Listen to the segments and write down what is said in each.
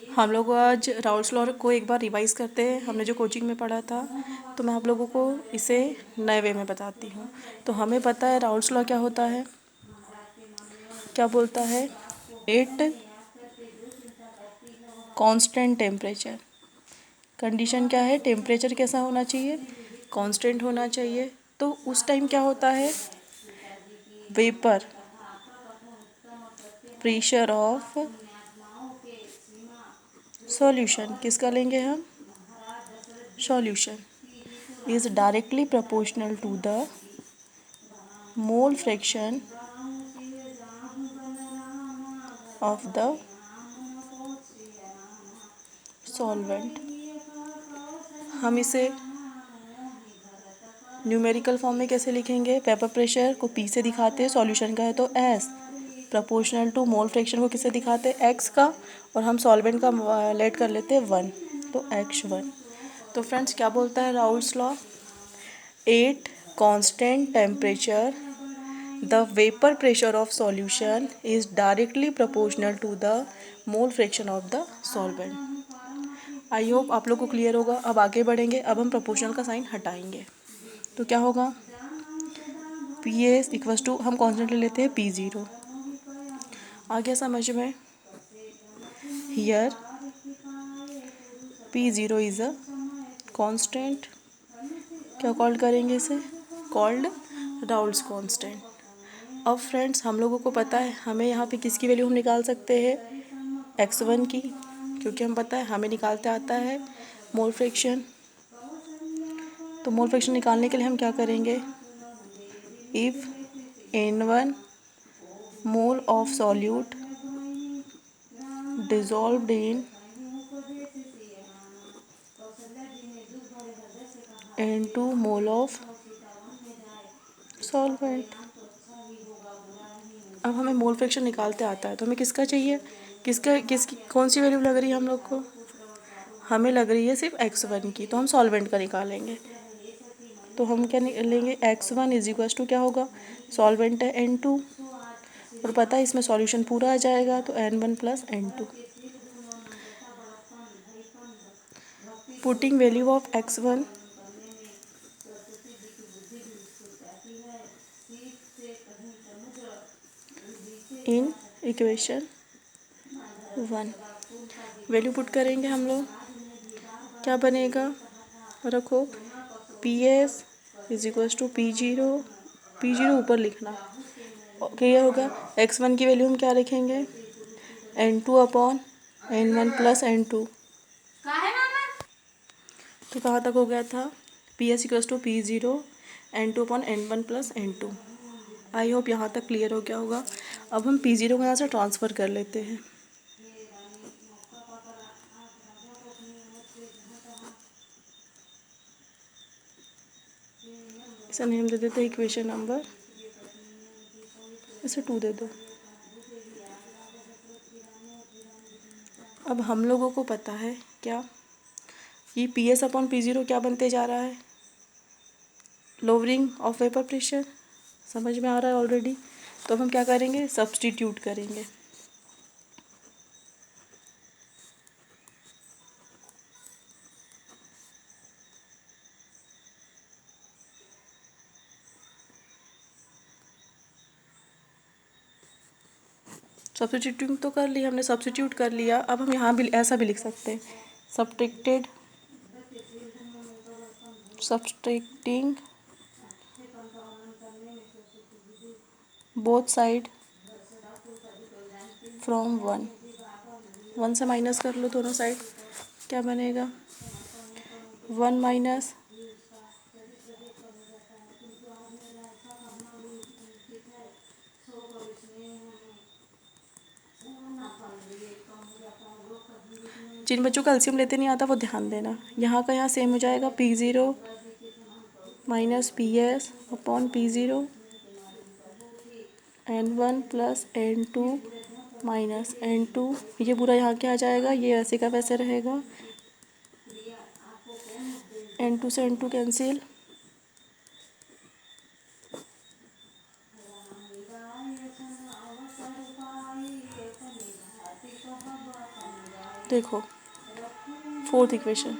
हम लोग आज राउल्स लॉ को एक बार रिवाइज करते हैं। हमने जो कोचिंग में पढ़ा था, तो मैं आप लोगों को इसे नए वे में बताती हूँ। तो हमें पता है राउल्स लॉ क्या होता है, क्या बोलता है। एट कांस्टेंट टेम्परेचर, कंडीशन क्या है, टेम्परेचर कैसा होना चाहिए, कांस्टेंट होना चाहिए। तो उस टाइम क्या होता है, वेपर प्रेशर ऑफ सॉल्यूशन, किसका लेंगे हम, solution, is directly proportional to the mole fraction of the solvent. हम इसे न्यूमेरिकल फॉर्म में कैसे लिखेंगे, वेपर प्रेशर को P से दिखाते हैं, सॉल्यूशन का है तो S, proportional to mole fraction को किससे दिखाते हैं, X का, और हम सॉल्वेंट का लेट कर लेते हैं 1, तो X1। तो फ्रेंड्स क्या बोलता है Raoult's law, at constant temperature the vapour pressure of solution is directly proportional to the mole fraction of the solvent. I hope आप लोग को क्लियर होगा। अब आगे बढ़ेंगे। अब हम प्रोपोर्शनल का साइन हटाएंगे, तो क्या होगा, पी एस इक्वस टू, हम कॉन्स्टेंट ले लेते हैं P0। आ गया समझ में। Here P0 is a constant, क्या कॉल्ड करेंगे इसे, कॉल्ड राउल्स कांस्टेंट। अब फ्रेंड्स हम लोगों को पता है हमें यहाँ पे किसकी वैल्यू हम निकाल सकते हैं, x1 की, क्योंकि हम पता है हमें निकालते आता है मोल फ्रैक्शन। तो मोल फ्रैक्शन निकालने के लिए हम क्या करेंगे, if N1 mole of solute dissolved in N2 mole of solvent. अब हमें मोल फ्रैक्शन निकालते आता है, तो हमें किसका चाहिए, किसकी कौन सी वैल्यू लग रही है हम लोग को, हमें लग रही है सिर्फ x1 की, तो हम सॉल्वेंट का निकालेंगे। तो हम क्या लेंगे, x1 इज इक्वल टू क्या होगा, सॉल्वेंट है N2, और पता है इसमें सॉल्यूशन पूरा आ जाएगा, तो N1 plus N2। Putting value of x1 in equation 1, value put करेंगे हम लोग, क्या बनेगा, रखो P S is equals to P0 ऊपर लिखना, क्लियर होगा। x1 की वैल्यू हम क्या लिखेंगे, N2 upon N1 plus N2। तो कहाँ तक हो गया था, P S equals to P0 N2 upon N1 plus N2। I hope यहाँ तक क्लियर हो गया होगा। अब हम P0 को यहाँ से ट्रांसफ़र कर लेते हैं, इसे नेम दे देते हैं इक्वेशन नंबर, इसे 2 दे दो। अब हम लोगों को पता है क्या, ये पी एस अपॉन P0 क्या बनते जा रहा है, लोअरिंग ऑफ वेपर प्रेशर, समझ में आ रहा है ऑलरेडी। तो हम क्या करेंगे, सब्सटीट्यूट करेंगे। सब्सटीट्यूटिंग तो कर ली हमने, सब्सटीट्यूट कर लिया। अब हम यहाँ भी ऐसा भी लिख सकते हैं, सब्सट्रैक्टिंग बोथ साइड फ्रॉम 1 से माइनस कर लो दोनों साइड, क्या बनेगा, 1 माइनस जिन बच्चों का एलसीएम लेते नहीं आता वो ध्यान देना, यहाँ का यहाँ सेम हो जाएगा, P0 minus PS upon P0 N1 plus N2 minus N2, ये पूरा यहाँ क्या आ जाएगा, ये ऐसे का वैसे रहेगा, N2 से N2 कैंसिल, देखो फोर्थ इक्वेशन,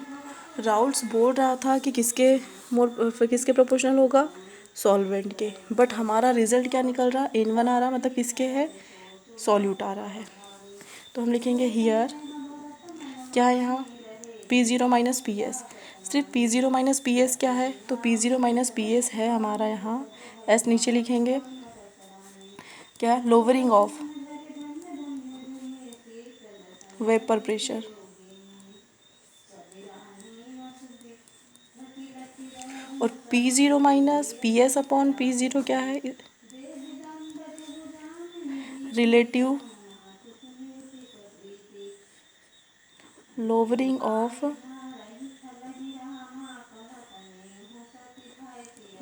राउल्स बोल रहा था कि किसके प्रोपोर्शनल होगा, सॉल्वेंट के, बट हमारा रिजल्ट क्या निकल रहा, N1 आ रहा, मतलब किसके है, सॉल्यूट आ रहा है। तो हम लिखेंगे हियर क्या है यहाँ, P0 माइनस पी एस। सिर्फ P0 माइनस पी एस क्या है, तो P0 माइनस पी एस है हमारा यहाँ, एस नीचे लिखेंगे, क्या, लोअरिंग ऑफ वेपर प्रेशर। और P0 minus P S upon P0 क्या है, relative lowering of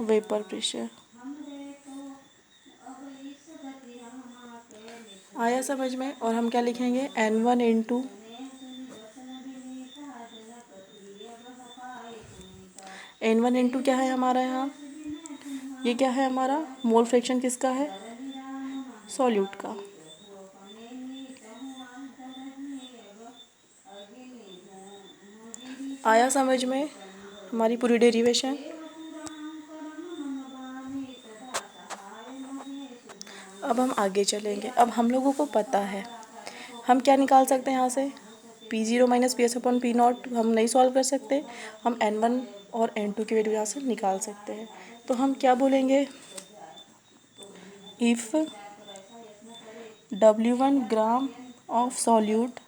vapour pressure. आया समझ में। और हम क्या लिखेंगे, N1 इंटू N1 इंटू क्या है हमारा यहाँ, ये क्या है हमारा, मोल फ्रैक्शन किसका है, सॉल्यूट का। आया समझ में हमारी पूरी डेरिवेशन। अब हम आगे चलेंगे। अब हम लोगों को पता है हम क्या निकाल सकते हैं यहाँ से, P0 minus P S upon P not हम नहीं सॉल्व कर सकते, हम N1 और N2 की वैल्यू यहाँ से निकाल सकते हैं। तो हम क्या बोलेंगे, if W1 gram of solute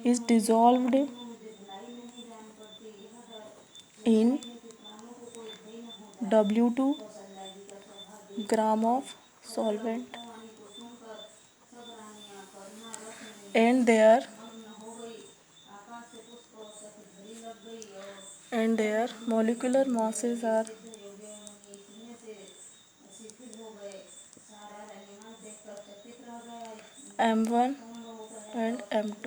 is dissolved in W2 gram of solvent and their molecular masses are M1 and M2।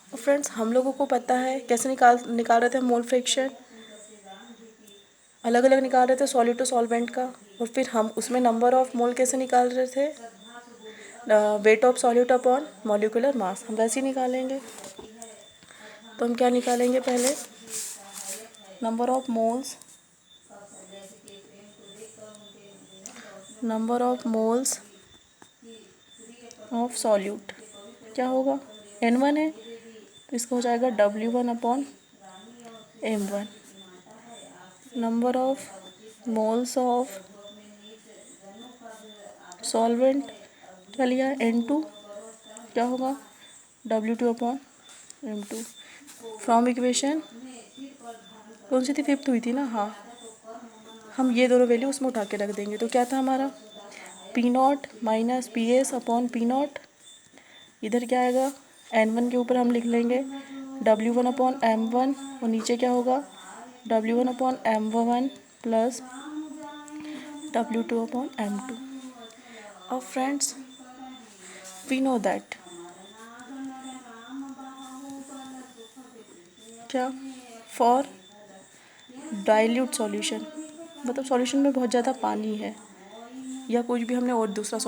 और फ्रेंड्स हम लोगों को पता है कैसे निकाल रहे थे मोल फ्रैक्शन, अलग अलग निकाल रहे थे सॉल्यूट टू सॉल्वेंट का, और फिर हम उसमें नंबर ऑफ मोल कैसे निकाल रहे थे, weight of solute upon molecular mass, हम वैसे ही निकालेंगे। तो हम क्या निकालेंगे, पहले number of moles of solute क्या होगा, N1 है तो इसका हो जाएगा W1 upon M1। Number of moles of solvent क्या लिया, N2 क्या होगा, W2 upon M2। From equation कौन सी थी, फिफ्थ हुई थी ना, हाँ, हम ये दोनों वैल्यू उसमें उठा के रख देंगे। तो क्या था हमारा, P0 minus P S upon P0, इधर क्या आएगा, N1 के ऊपर हम लिख लेंगे W1 अपॉन M1, और नीचे क्या होगा, W1 upon M1 plus W2 upon M2। अब फ्रेंड्स वी नो दैट क्या, फॉर डाइल्यूट सॉल्यूशन, मतलब सॉल्यूशन में बहुत ज़्यादा पानी है या कुछ भी हमने और दूसरा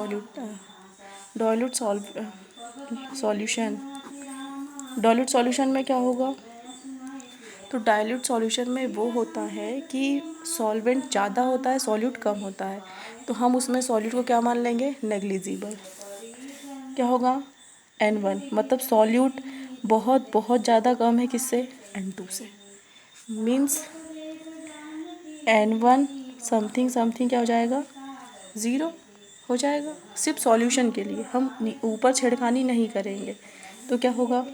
डाइल्यूट सॉल्यूशन में क्या होगा, तो डाइल्यूट सॉल्यूशन में वो होता है कि सॉल्वेंट ज़्यादा होता है, सॉल्यूट कम होता है, तो हम उसमें सॉल्यूट को क्या मान लेंगे, नेग्लिजिबल। क्या होगा, N1, मतलब सॉल्यूट बहुत बहुत ज़्यादा कम है किससे, N2 से, मीन्स N1 समथिंग समथिंग क्या हो जाएगा, ज़ीरो हो जाएगा। सिर्फ सॉल्यूशन के लिए हम ऊपर छेड़खानी नहीं करेंगे। तो क्या होगा,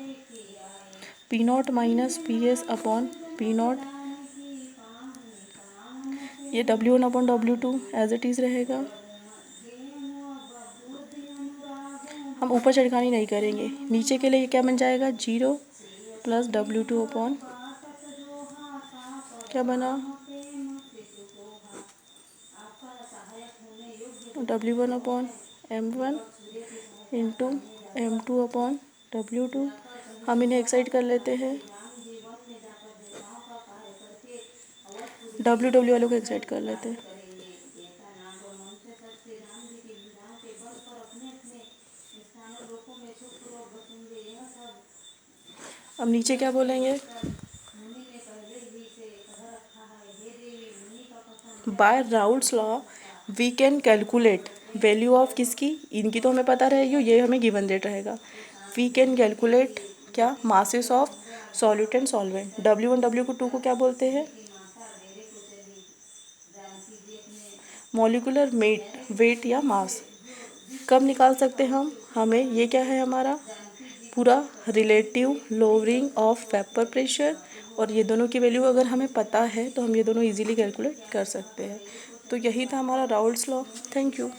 P0 minus P S upon P0, ये W1 upon W2 as it is रहेगा, हम ऊपर छेड़खानी नहीं करेंगे। नीचे के लिए क्या बन जाएगा, 0 प्लस W2 अपॉन क्या बना, W1 upon M1 into M2 upon W2। हम इन्हें एक्साइड कर लेते हैं, W वालों को एक्साइड कर लेते हैं। अब नीचे क्या बोलेंगे, by Raoult's law we can calculate value of किसकी, इनकी तो हमें पता रहेगी, ये हमें गिवन रेट रहेगा। वी कैन कैलकुलेट क्या, masses of solute and solvent. W1 W2 को क्या बोलते हैं, मॉलिक्यूलर वेट या मास। कब निकाल सकते हैं हम, हमें ये क्या है हमारा पूरा relative lowering of vapour pressure, और ये दोनों की वैल्यू अगर हमें पता है तो हम ये दोनों इजीली कैलकुलेट कर सकते हैं। तो यही था हमारा राउल्ट्स लॉ। Thank you.